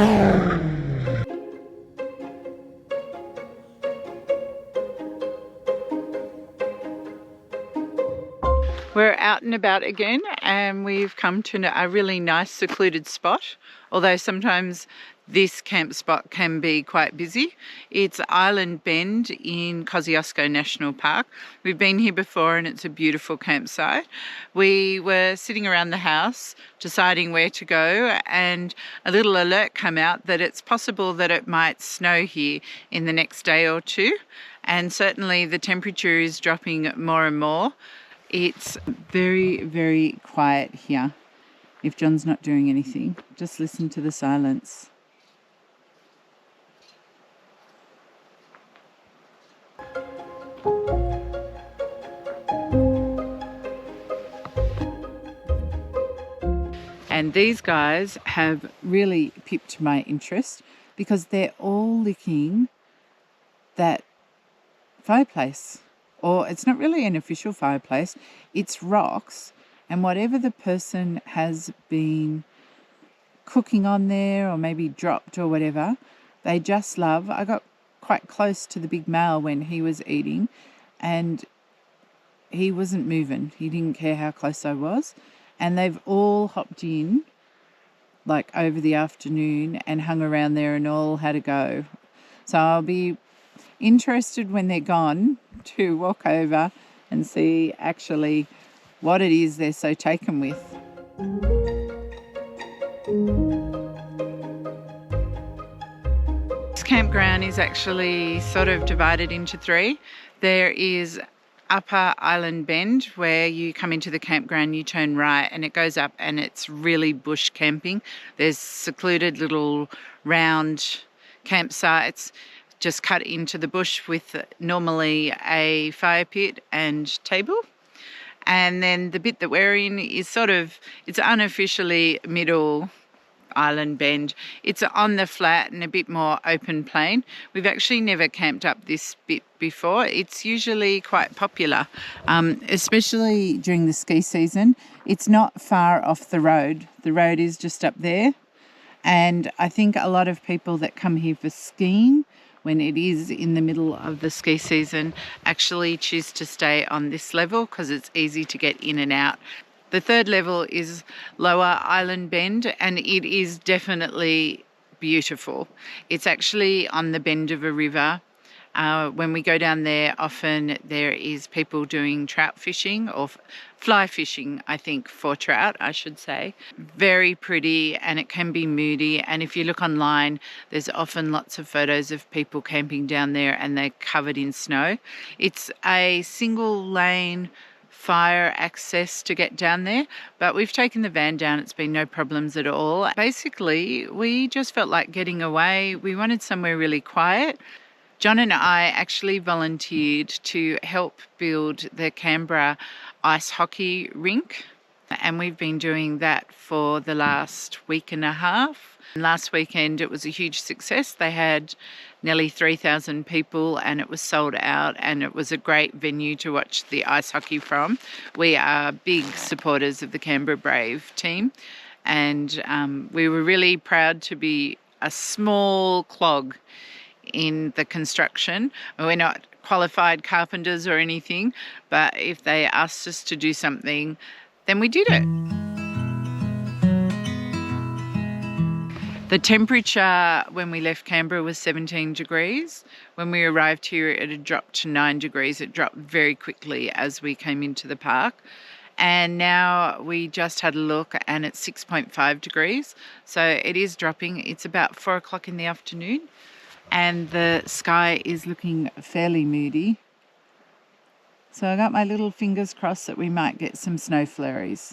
We're out and about again, and we've come to a really nice secluded spot, although sometimes this camp spot can be quite busy. It's Island Bend in Kosciuszko National Park. We've been here before and it's a beautiful campsite. We were sitting around the house deciding where to go, and a little alert came out that it's possible that it might snow here in the next day or two, and certainly the temperature is dropping more and more. It's very, very quiet here. If John's not doing anything, just listen to the silence. And these guys have really piqued my interest because they're all licking that fireplace. Or it's not really an official fireplace, it's rocks, and whatever the person has been cooking on there or maybe dropped or whatever, they just love. I got quite close to the big male when he was eating, and he wasn't moving. He didn't care how close I was, and they've all hopped in like over the afternoon and hung around there and all had a go. So I'll be interested when they're gone to walk over and see actually what it is they're so taken with. This campground is actually sort of divided into three. There is Upper Island Bend, where you come into the campground, you turn right and it goes up and it's really bush camping. There's secluded little round campsites just cut into the bush with normally a fire pit and table. And then the bit that we're in is it's unofficially middle Island Bend. It's on the flat and a bit more open plain. We've actually never camped up this bit before. It's usually quite popular, especially during the ski season. It's not far off the road. The road is just up there. And I think a lot of people that come here for skiing, when it is in the middle of the ski season, actually choose to stay on this level because it's easy to get in and out. The third level is Lower Island Bend, and it is definitely beautiful. It's actually on the bend of a river. When we go down there, often there is people doing trout fishing or fly fishing, I think, for trout, I should say. Very pretty, and it can be moody. And if you look online, there's often lots of photos of people camping down there and they're covered in snow. It's a single lane fire access to get down there, but we've taken the van down. It's been no problems at all. Basically, we just felt like getting away. We wanted somewhere really quiet. John and I actually volunteered to help build the Canberra ice hockey rink, and we've been doing that for the last week and a half. Last weekend it was a huge success. They had nearly 3,000 people and it was sold out, and it was a great venue to watch the ice hockey from. We are big supporters of the Canberra Brave team, and we were really proud to be a small clog in the construction. We're not qualified carpenters or anything, but if they asked us to do something, then we did it. The temperature when we left Canberra was 17 degrees. When we arrived here, it had dropped to 9 degrees. It dropped very quickly as we came into the park. And now we just had a look and it's 6.5 degrees. So it is dropping. It's about 4 o'clock in the afternoon, and the sky is looking fairly moody. So I got my little fingers crossed that we might get some snow flurries.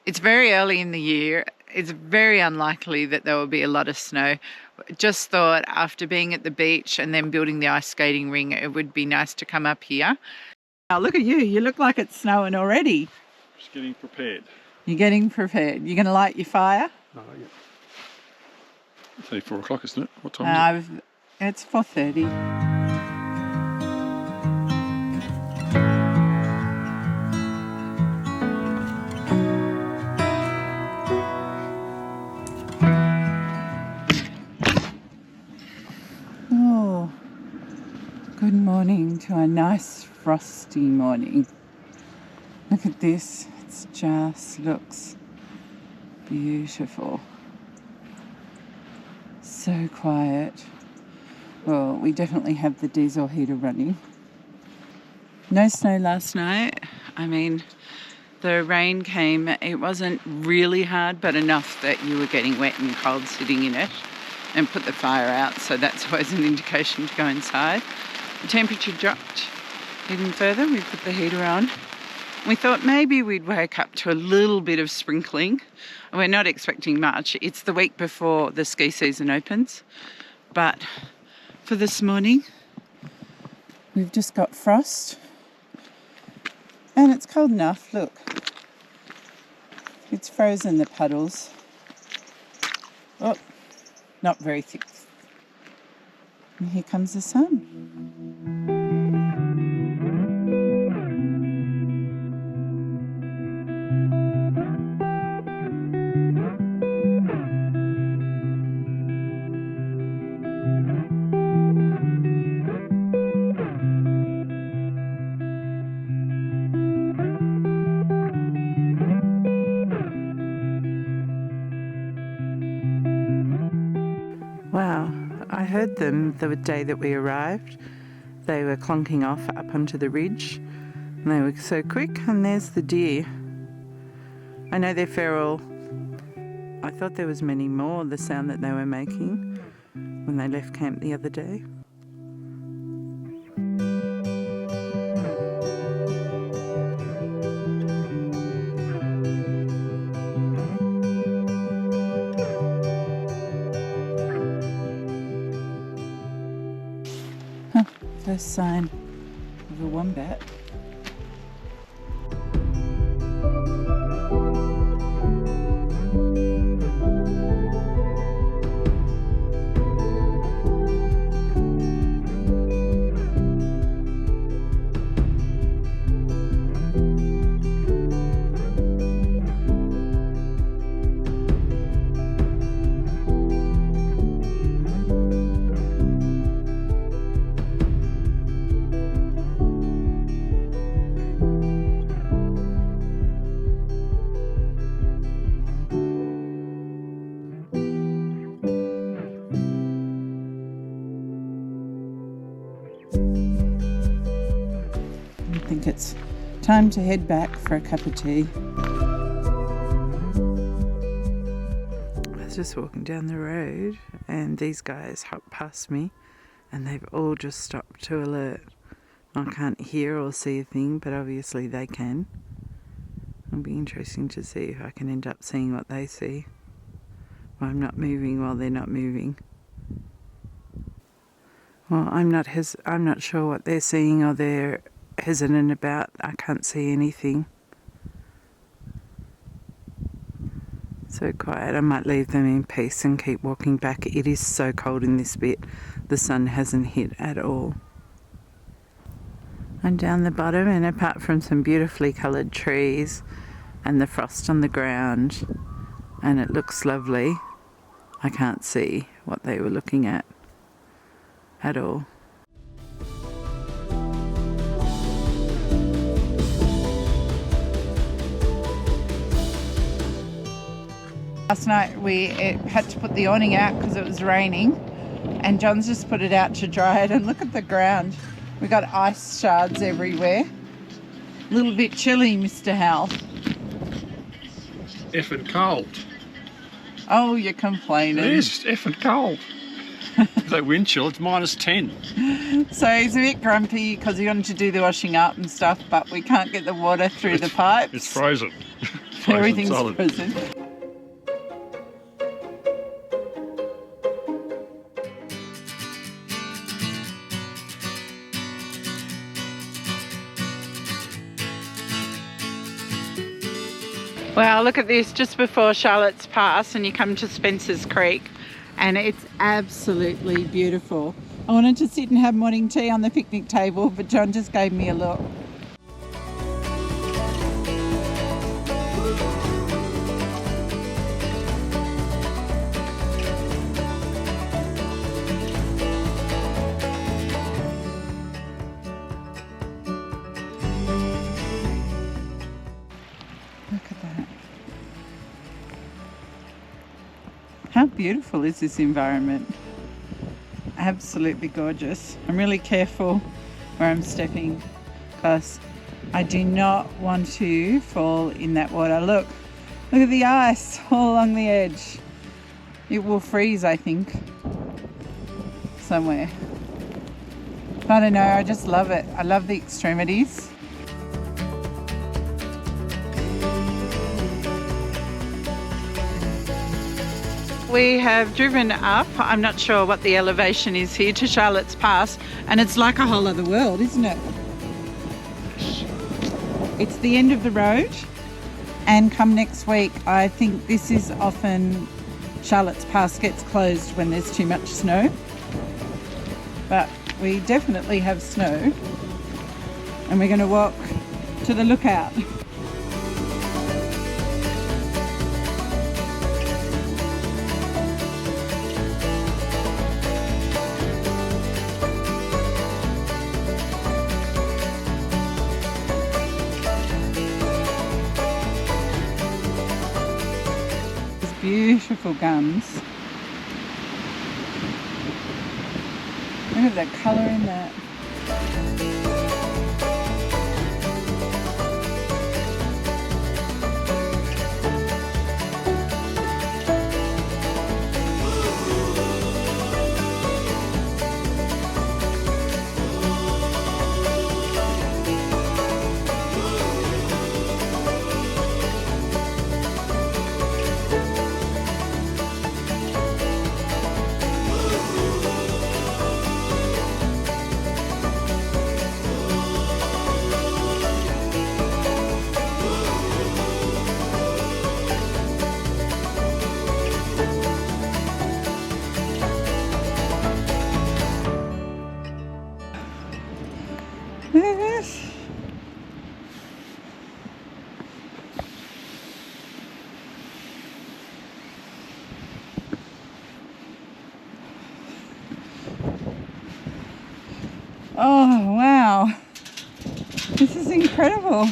It's very early in the year. It's very unlikely that there will be a lot of snow. Just thought after being at the beach and then building the ice skating ring, it would be nice to come up here. Oh, look at you. You look like it's snowing already. Just getting prepared. You're getting prepared. You're going to light your fire? No, yeah. It's only 4 o'clock, isn't it? What time is it? It's 4:30. morning to a nice frosty morning. Look at this, it just looks beautiful. So quiet. Well, we definitely have the diesel heater running. No snow last night. I mean, the rain came, it wasn't really hard, but enough that you were getting wet and cold sitting in it, and put the fire out, so that's always an indication to go inside. The temperature dropped even further. We put the heater on. We thought maybe we'd wake up to a little bit of sprinkling. We're not expecting much. It's the week before the ski season opens, but for this morning, we've just got frost. And it's cold enough, look. It's frozen, the puddles. Oh, not very thick. And here comes the sun. Wow, I heard them the day that we arrived. They were clonking off up onto the ridge, and they were so quick, and there's the deer. I know they're feral. I thought there was many more, the sound that they were making when they left camp the other day. First sign of a wombat. I think it's time to head back for a cup of tea. I was just walking down the road and these guys hopped past me and they've all just stopped to alert. I can't hear or see a thing, but obviously they can. It'll be interesting to see if I can end up seeing what they see. Well, I'm not moving while they're not moving. Well, I'm not sure what they're seeing or they're hesitant about. I can't see anything. So quiet. I might leave them in peace and keep walking back. It is so cold in this bit. The sun hasn't hit at all. I'm down the bottom, and apart from some beautifully coloured trees and the frost on the ground, and it looks lovely, I can't see what they were looking at all. Last night we had to put the awning out because it was raining, and John's just put it out to dry it, and look at the ground. We got ice shards everywhere. A little bit chilly, Mr. Hal. Effing cold. Oh, you're complaining. It is effing cold. That wind chill, it's -10. So he's a bit grumpy because he wanted to do the washing up and stuff, but we can't get the water through the pipes. It's frozen. Everything's solid. frozen. Well, look at this, just before Charlotte's Pass and you come to Spencer's Creek, and it's absolutely beautiful. I wanted to sit and have morning tea on the picnic table, but John just gave me a look. beautiful is this environment? Absolutely gorgeous. I'm really careful where I'm stepping because I do not want to fall in that water. Look at the ice all along the edge. It will freeze, I think, somewhere. I don't know, I just love it. I love the extremities. We have driven up, I'm not sure what the elevation is here, to Charlotte's Pass, and it's like a whole other world, isn't it? It's the end of the road, and come next week, I think this is often, Charlotte's Pass gets closed when there's too much snow. But we definitely have snow, and we're going to walk to the lookout. Beautiful gums. Look at the colour in that. Look at this. Oh, wow. This is incredible.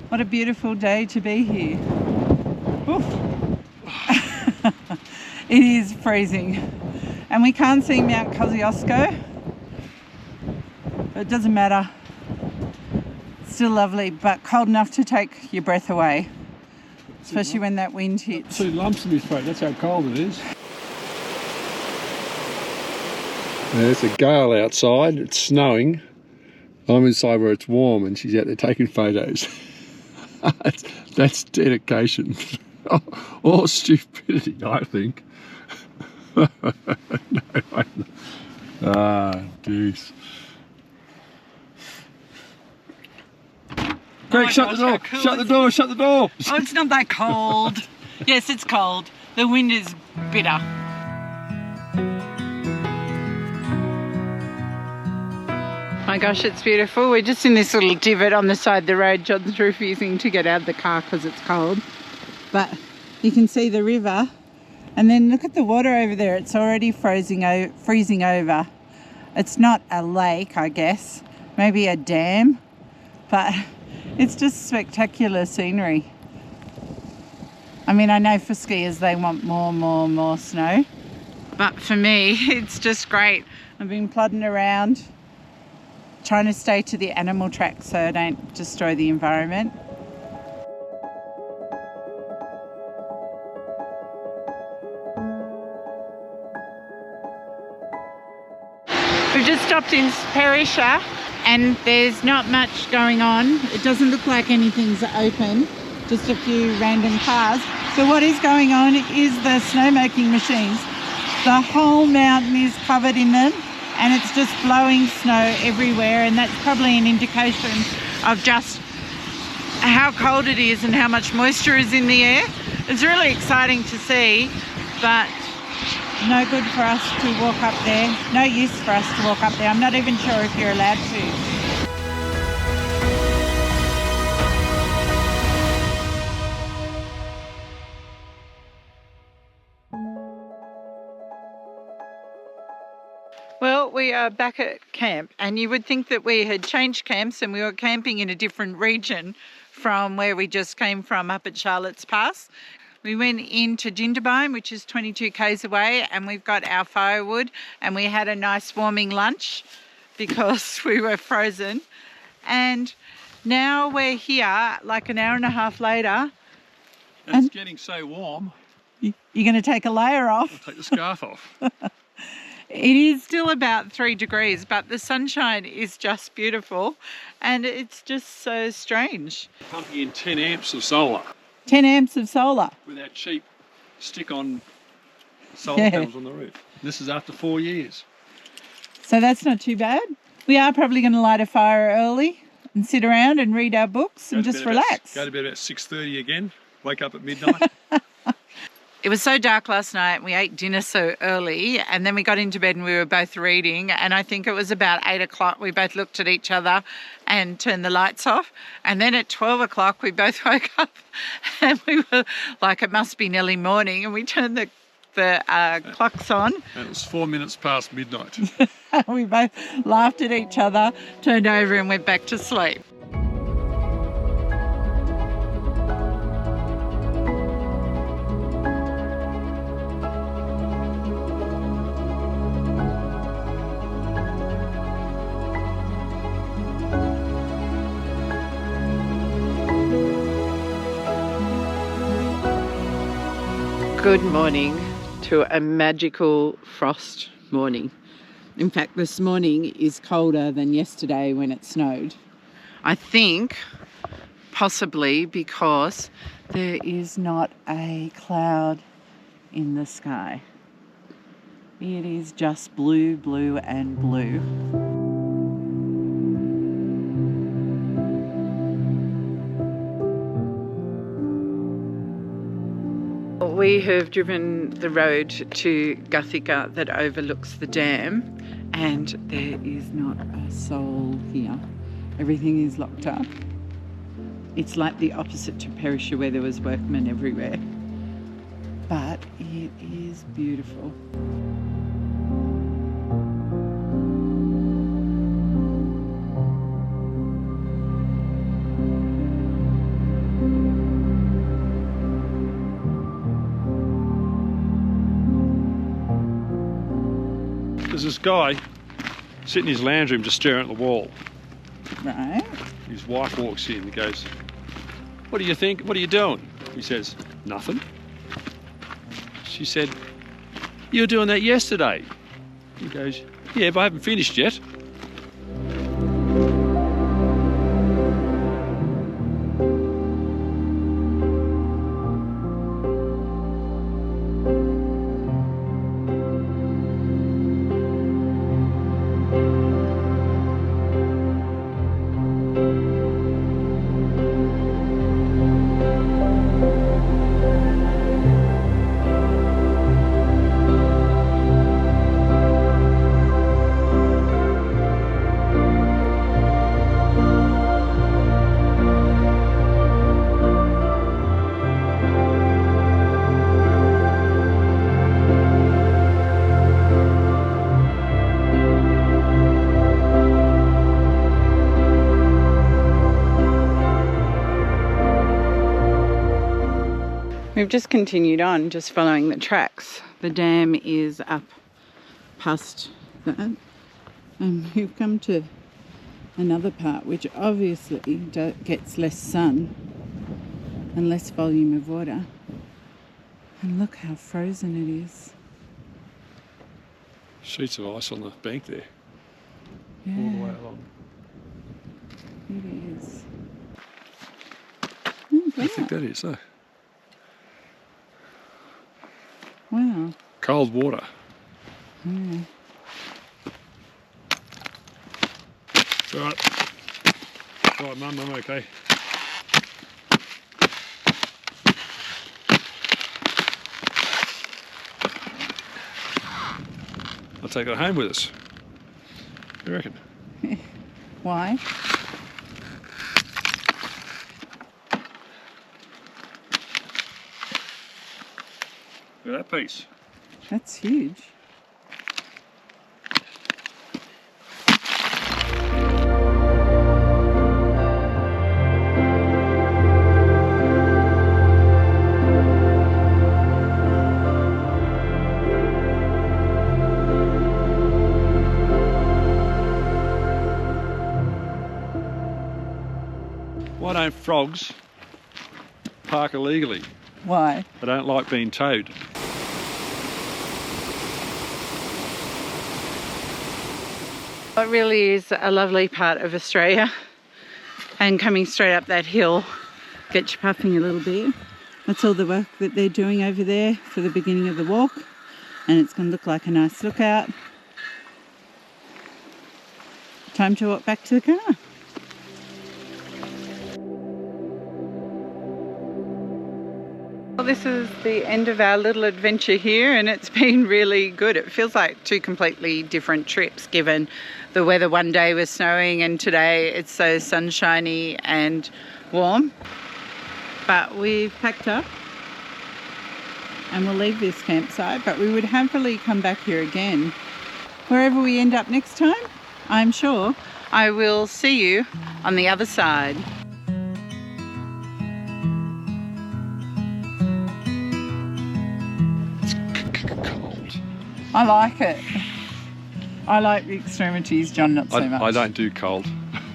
What a beautiful day to be here. Oof. It is freezing. And we can't see Mount Kosciuszko, but it doesn't matter. It's still lovely, but cold enough to take your breath away, especially when that wind hits. 2 lumps in my throat, that's how cold it is. There's a gale outside, it's snowing. I'm inside where it's warm and she's out there taking photos. That's dedication. Or stupidity, I think. No, deuce. Greg, shut the door! Cool. Shut the door! Shut the door! Oh, it's not that cold. Yes, it's cold. The wind is bitter. My gosh, it's beautiful. We're just in this little divot on the side of the road. John's refusing to get out of the car because it's cold. But you can see the river. And then look at the water over there. It's already freezing over. It's not a lake, I guess. Maybe a dam. But it's just spectacular scenery. I mean, I know for skiers they want more snow. But for me, it's just great. I've been plodding around, trying to stay to the animal tracks so I don't destroy the environment. We've just stopped in Perisher and there's not much going on. It doesn't look like anything's open, just a few random cars. But what is going on is the snowmaking machines. The whole mountain is covered in them and it's just blowing snow everywhere, and that's probably an indication of just how cold it is and how much moisture is in the air. It's really exciting to see, but no good for us to walk up there. No use for us to walk up there. I'm not even sure if you're allowed to. Well, we are back at camp, and you would think that we had changed camps and we were camping in a different region from where we just came from up at Charlotte's Pass. We went into Jindabyne, which is 22 k's away, and we've got our firewood, and we had a nice warming lunch because we were frozen. And now we're here like an hour and a half later. It's getting so warm. You're going to take a layer off. I'll take the scarf off. It is still about 3 degrees, but the sunshine is just beautiful, and it's just so strange. Pumping in 10 amps of solar. 10 amps of solar. With that cheap stick-on solar panels on the roof. This is after 4 years. So that's not too bad. We are probably going to light a fire early and sit around and read our books and just relax. Go to bed about 6:30 again. Wake up at midnight. It was so dark last night. We ate dinner so early, and then we got into bed and we were both reading. And I think it was about 8 o'clock. We both looked at each other and turned the lights off. And then at 12 o'clock, we both woke up and we were like, it must be nearly morning. And we turned the clocks on. And it was 4 minutes past midnight. We both laughed at each other, turned over and went back to sleep. Good morning to a magical frost morning. In fact, this morning is colder than yesterday when it snowed. I think possibly because there is not a cloud in the sky. It is just blue, blue and blue. We have driven the road to Guthea that overlooks the dam, and there is not a soul here. Everything is locked up. It's like the opposite to Perisher where there was workmen everywhere. But it is beautiful. There's this guy sitting in his lounge room just staring at the wall. Right. His wife walks in and goes, "What do you think? What are you doing?" He says, "Nothing." She said, "You were doing that yesterday." He goes, "Yeah, but I haven't finished yet." We've just continued on, just following the tracks. The dam is up past that, and we've come to another part which obviously gets less sun and less volume of water. And look how frozen it is. Sheets of ice on the bank there, Yeah, all the way along. it is. What do you think that is, though? Wow. Cold water. Yeah. It's all right. It's all right, Mum, I'm okay. I'll take it home with us. What do you reckon? Why? Look at that piece. That's huge. don't frogs park illegally? Why? They don't like being towed. It really is a lovely part of Australia, and coming straight up that hill gets you puffing a little bit. That's all the work that they're doing over there for the beginning of the walk, and it's going to look like a nice lookout. Time to walk back to the car. Well, this is the end of our little adventure here, and it's been really good. It feels like two completely different trips, given the weather one day was snowing and today it's so sunshiny and warm. But we've packed up and we'll leave this campsite, but we would happily come back here again. Wherever we end up next time, I'm sure I will see you on the other side. I like it. I like the extremities, John, not so much. I don't do cold.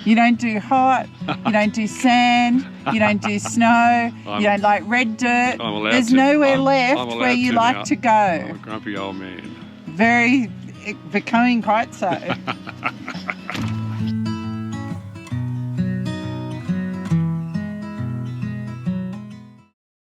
You don't do hot, you don't do sand, you don't do snow, you don't like red dirt. There's nowhere left where you like to go. I'm a grumpy old man. Becoming quite so.